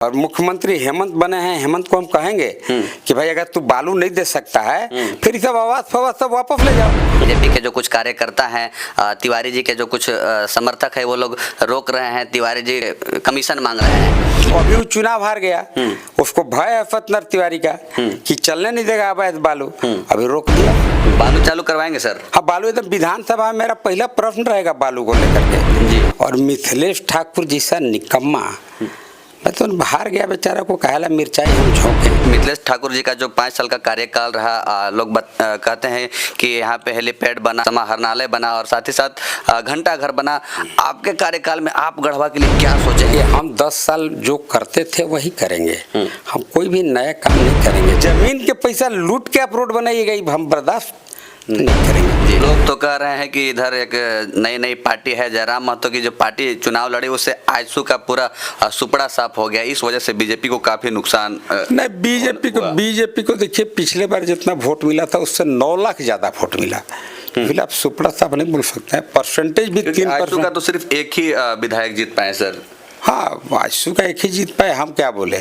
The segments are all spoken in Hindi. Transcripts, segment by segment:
और मुख्यमंत्री हेमंत बने हैं। हेमंत को हम कहेंगे कि भाई अगर तू बालू नहीं दे सकता है फिर सब आवाज फवाज सब वापस ले जाओ। बीजेपी के जो कुछ कार्यकर्ता हैं, तिवारी जी के जो कुछ समर्थक है, वो लोग रोक रहे हैं। तिवारी जी कमीशन मांग रहे हैं। अभी वो चुनाव हार गया, उसको भय है फतनर तिवारी का कि चलने नहीं देगा अवैध बालू, अभी रोक दिया। बालू चालू करवाएंगे सर? हाँ, बालू एकदम विधानसभा में मेरा पहला प्रश्न रहेगा बालू को लेकर के जी। और मिथिलेश ठाकुर जैसा निकम्मा, मैं तो बाहर गया बेचारा को कहला मिर्चाई हम झोंके। मिथिलेश ठाकुर जी का जो 5 साल का कार्यकाल रहा, लोग कहते हैं कि यहाँ पे हेलीपैड बना, समाहरणालय बना और साथ ही साथ घंटा घर बना। आपके कार्यकाल में आप गढ़वा के लिए क्या सोचेंगे? हम 10 साल जो करते थे वही करेंगे, हम कोई भी नया काम नहीं करेंगे। जमीन के पैसा लूट के आप रोड बनाइएगा, हम बर्दाश्त नहीं करेंगे। लोग तो कह रहे हैं कि इधर एक नई पार्टी है, जयराम महतो की जो पार्टी चुनाव लड़ी उससे आजसू का पूरा सुपड़ा साफ हो गया, इस वजह से बीजेपी को काफी नुकसान। नहीं, बीजेपी को देखिए पिछले बार जितना वोट मिला था उससे 9 लाख ज्यादा वोट मिला। फिर आप सुपड़ा साफ नहीं बोल सकते हैं। परसेंटेज भी 3% का तो सिर्फ एक ही विधायक जीत पाए सर। हाँ, आजसू का एक ही जीत पाए, हम क्या बोले।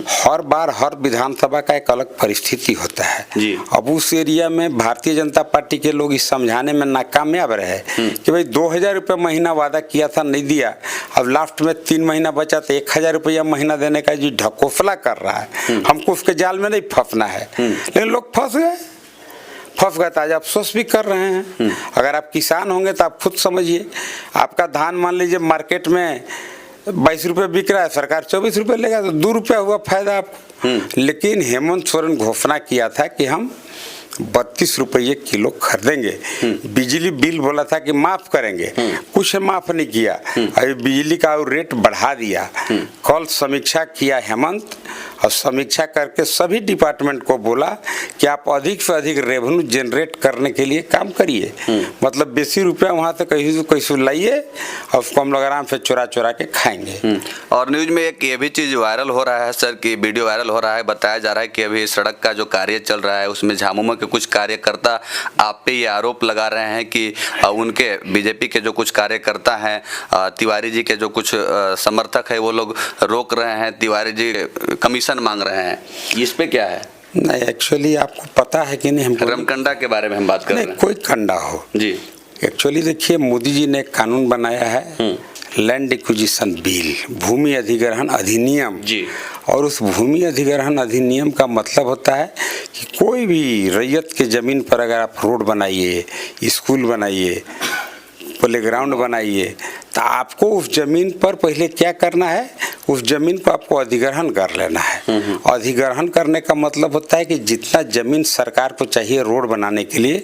हर बार हर विधानसभा का एक अलग परिस्थिति होता है जी। अब उस एरिया में भारतीय जनता पार्टी के लोग इस समझाने में नाकामयाब रहे कि भाई 2000 रुपये महीना वादा किया था, नहीं दिया। अब लास्ट में 3 महीना बचा तो 1000 रुपया महीना देने का जी ढकोसला कर रहा है। हमको उसके जाल में नहीं फंसना है, लेकिन लोग फंस गए तो आज अफसोस भी कर रहे हैं। अगर आप किसान होंगे तो आप खुद समझिए, आपका धान मान लीजिए मार्केट में 22 रुपये बिक रहा है, सरकार 24 रुपये लेगा तो 2 रुपया हुआ फायदा आपको। लेकिन हेमंत सोरेन घोषणा किया था कि हम 32 रुपये किलो खरीदेंगे। बिजली बिल बोला था कि माफ करेंगे, कुछ माफ नहीं किया, अभी बिजली का रेट बढ़ा दिया। कल समीक्षा किया हेमंत, और समीक्षा करके सभी डिपार्टमेंट को बोला कि आप अधिक से अधिक रेवेन्यू जनरेट करने के लिए काम करिए। मतलब बेसी रुपया वहाँ से कहीं लाइए और उसको हम लोग आराम से चुरा के खाएंगे। और न्यूज में एक ये भी चीज वायरल हो रहा है सर, की वीडियो वायरल हो रहा है, बताया जा रहा है कि अभी सड़क का जो कार्य चल रहा है उसमें झामुमो के कुछ कार्यकर्ता आप पे ये आरोप लगा रहे हैं कि उनके बीजेपी के जो कुछ कार्यकर्ता हैं, तिवारी जी के जो कुछ समर्थक है, वो लोग रोक रहे हैं, तिवारी जी कमीशन मांग रहे हैं, इस पे क्या है? नहीं, एक्चुअली आपको पता है कि नहीं, हमको रमकंडा के बारे में हम बात कर रहे हैं। कोई कंडा हो जी। एक्चुअली देखिए, मोदी जी ने एक कानून बनाया है, लैंड एक्विजिशन बिल, भूमि अधिग्रहण अधिनियम जी। और उस भूमि अधिग्रहण अधिनियम का मतलब होता है कि कोई भी रैयत के जमीन पर अगर आप रोड बनाइए, स्कूल बनाइए, प्लेग्राउंड बनाइए, तो आपको उस जमीन पर पहले क्या करना है, उस जमीन को आपको अधिग्रहण कर लेना है। अधिग्रहण करने का मतलब होता है कि जितना जमीन सरकार को चाहिए रोड बनाने के लिए,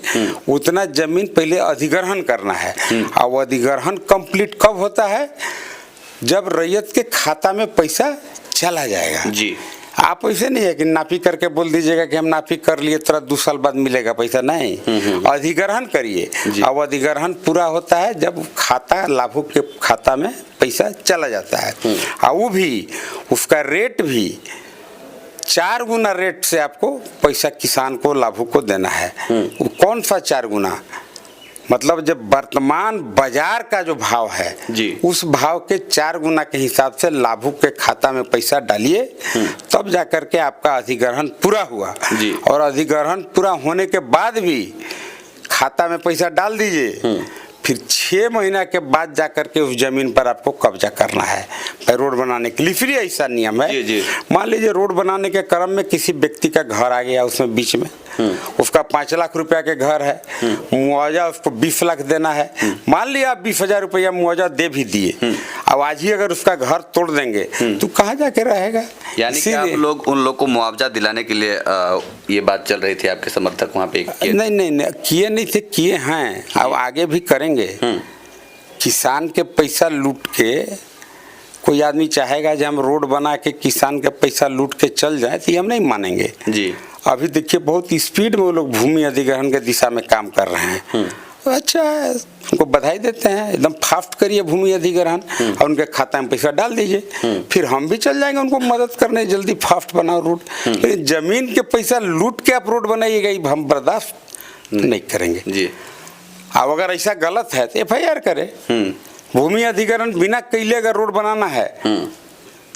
उतना जमीन पहले अधिग्रहण करना है। और अधिग्रहण कंप्लीट कब होता है? जब रैयत के खाता में पैसा चला जाएगा जी। आप ऐसे नहीं है कि नापी करके बोल दीजिएगा कि हम नापी कर लिए, तुरंत 2 साल बाद मिलेगा पैसा, नहीं। अधिग्रहण करिए। अब अधिग्रहण पूरा होता है जब खाता लाभुक के खाता में पैसा चला जाता है, और वो भी उसका रेट भी 4 गुना रेट से आपको पैसा किसान को लाभुक को देना है। कौन सा 4 गुना? मतलब जब वर्तमान बाजार का जो भाव है जी, उस भाव के 4 गुना के हिसाब से लाभुक के खाता में पैसा डालिए, तब जाकर के आपका अधिग्रहण पूरा हुआ जी। और अधिग्रहण पूरा होने के बाद भी खाता में पैसा डाल दीजिए, फिर 6 महीना के बाद जाकर के उस जमीन पर आपको कब्जा करना है रोड बनाने के लिए। फिर ऐसा नियम है, मान लीजिए रोड बनाने के क्रम में किसी व्यक्ति का घर आ गया, उसमें बीच में उसका 5 लाख रुपया के घर है, मुआवजा उसको 20 लाख देना है। मान लिया आप 20,000 रुपया मुआवजा दे भी दिए, अब आज ही अगर उसका घर तोड़ देंगे तो कहाँ जाके रहेगा? यानी कि आप लोग उन लोग को मुआवजा दिलाने के लिए ये बात चल रही थी, आपके समर्थक वहाँ पे नहीं किए नहीं थे, किए हैं, अब आगे भी करेंगे। किसान के पैसा लूट के कोई आदमी चाहेगा कि हम रोड बना के किसान के पैसा लूट के चल जाए, तो हम नहीं मानेंगे जी। अभी देखिए बहुत स्पीड में वो लोग भूमि अधिग्रहण के दिशा में काम कर रहे हैं, तो अच्छा है, उनको बधाई देते हैं। एकदम फास्ट करिए भूमि अधिग्रहण और उनके खाता में पैसा डाल दीजिए, फिर हम भी चल जाएंगे उनको मदद करने, जल्दी फास्ट बनाओ रोड। लेकिन जमीन के पैसा लूट के आप रोड बनाइएगा, हम बर्दाश्त नहीं करेंगे जी। अब अगर ऐसा गलत है तो FIR करे। भूमि अधिग्रहण बिना कैले अगर रोड बनाना है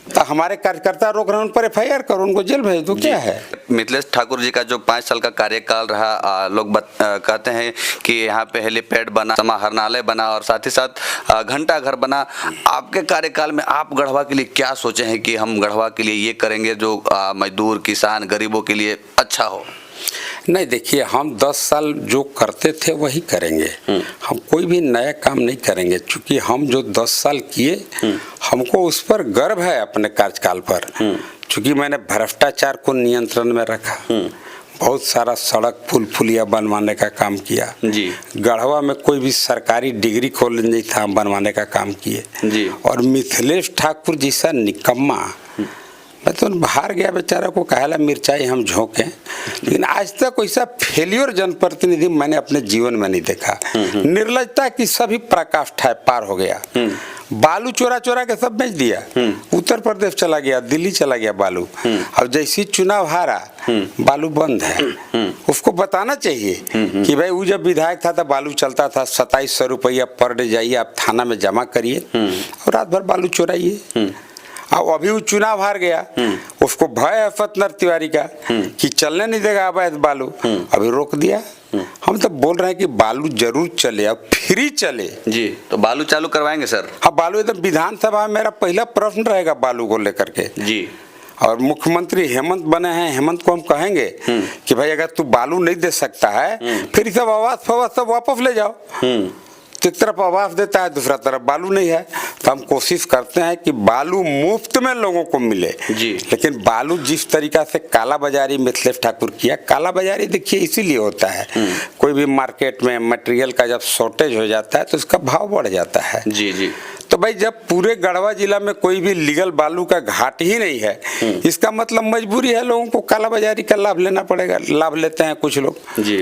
तो हमारे कार्यकर्ता रोक रहे हैं, उन पर FIR करो, उनको जेल भेज दो, क्या है। मिथिलेश ठाकुर जी का जो 5 साल का कार्यकाल रहा, लोग कहते हैं कि यहाँ पे हेलीपैड बना, समाहरणालय बना और साथ ही साथ घंटा घर बना। आपके कार्यकाल में आप गढ़वा के लिए क्या सोचे हैं कि हम गढ़वा के लिए ये करेंगे जो मजदूर, किसान, गरीबों के लिए अच्छा हो? नहीं, देखिए, हम 10 साल जो करते थे वही करेंगे, हम कोई भी नया काम नहीं करेंगे, क्योंकि हम जो 10 साल किए हमको उस पर गर्व है अपने कार्यकाल पर, क्योंकि मैंने भ्रष्टाचार को नियंत्रण में रखा, बहुत सारा सड़क पुल पुलिया बनवाने का काम किया जी। गढ़वा में कोई भी सरकारी डिग्री कॉलेज नहीं था, बनवाने का काम किए जी। और मिथिलेश ठाकुर जैसा निकम्मा, मैं तो बाहर गया बेचारा को कहला मिर्चाई हम झोंके, लेकिन आज तक वैसा फेलियर जनप्रतिनिधि मैंने अपने जीवन में नहीं देखा। निर्लजता की सभी पराकाष्ठा पार हो गया, बालू चोरा चोरा के सब बेच दिया, उत्तर प्रदेश चला गया, दिल्ली चला गया बालू। अब जैसी चुनाव हारा, बालू बंद है। उसको बताना चाहिए कि भाई वो जब विधायक था तो बालू चलता था, 2700 रुपया पर डे, जाइए आप थाना में जमा करिए और रात भर बालू चोराइए। अब अभी वो चुनाव हार गया, उसको भय है सत्यनारायण तिवारी का कि चलने नहीं देगा अवैध बालू, अभी रोक दिया। हम तो बोल रहे हैं कि बालू जरूर चले, अब फ्री चले जी। तो बालू चालू करवाएंगे सर? हाँ, बालू एकदम विधानसभा में मेरा पहला प्रश्न रहेगा बालू को लेकर के जी। और मुख्यमंत्री हेमंत बने हैं, हेमंत को हम कहेंगे कि भाई अगर तू बालू नहीं दे सकता है, फिर सब आवास फवास सब वापस ले जाओ। तो एक तरफ आवास देता है, दूसरा तरफ बालू नहीं है, तो हम कोशिश करते हैं कि बालू मुफ्त में लोगों को मिले जी। लेकिन बालू जिस तरीका से काला बाजारी मिथिलेश ठाकुर किया, काला बाजारी देखिए इसीलिए होता है, कोई भी मार्केट में मटेरियल का जब शॉर्टेज हो जाता है तो उसका भाव बढ़ जाता है। जी जी। तो भाई जब पूरे गढ़वा जिला में कोई भी लीगल बालू का घाट ही नहीं है, इसका मतलब मजबूरी है लोगों को काला बाजारी का लाभ लेना पड़ेगा। लाभ लेते हैं कुछ लोग,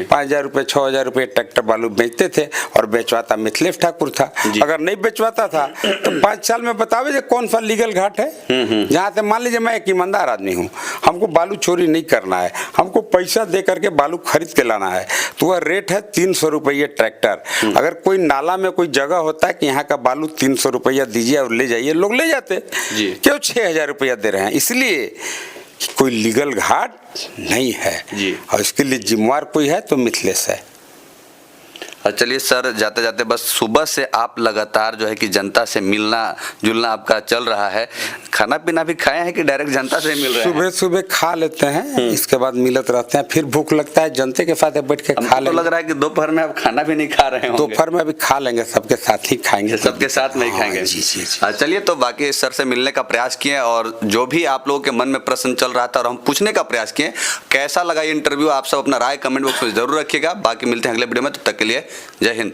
5,000 रुपए 6,000 रुपए ट्रैक्टर बालू बेचते थे और बेचवाता मिथिलेश ठाकुर था। अगर नहीं बेचवाता था तो 5 साल में बतावे जो कौन सा लीगल घाट है जहाँ से, मान लीजिए मैं एक ईमानदार आदमी हूँ, हमको बालू चोरी नहीं करना है, हमको पैसा दे करके बालू खरीद के लाना है, तो वह रेट है 300 रुपये ट्रैक्टर। अगर कोई नाला में कोई जगह होता है कि यहाँ का बालू 300 रुपया दीजिए और ले जाइए, लोग ले जाते, क्यों 6,000 रुपया दे रहे हैं? इसलिए कोई लीगल घाट नहीं है और इसके लिए जिम्मेवार कोई है तो मिथिलेश है। चलिए सर, जाते जाते बस सुबह से आप लगातार जो है कि जनता से मिलना जुलना आपका चल रहा है, खाना पीना भी खाए हैं कि डायरेक्ट जनता से मिल रहे हैं? सुबह सुबह खा लेते हैं, इसके बाद मिलत रहते हैं, फिर भूख लगता है जनता के साथ बैठ के खा लेंगे। तो लग रहा है कि दोपहर में आप खाना भी नहीं खा रहे होंगे। दोपहर में अभी खा लेंगे, सबके साथ ही खाएंगे, सबके साथ नहीं खाएंगे। चलिए, तो बाकी सर से मिलने का प्रयास किए और जो भी आप लोगों के मन में प्रश्न चल रहा था और हम पूछने का प्रयास किए, कैसा लगा ये इंटरव्यू, आप सब अपना राय कमेंट बॉक्स में जरूर रखिएगा। बाकी मिलते हैं अगले वीडियो में, तब तक के लिए जय हिंद।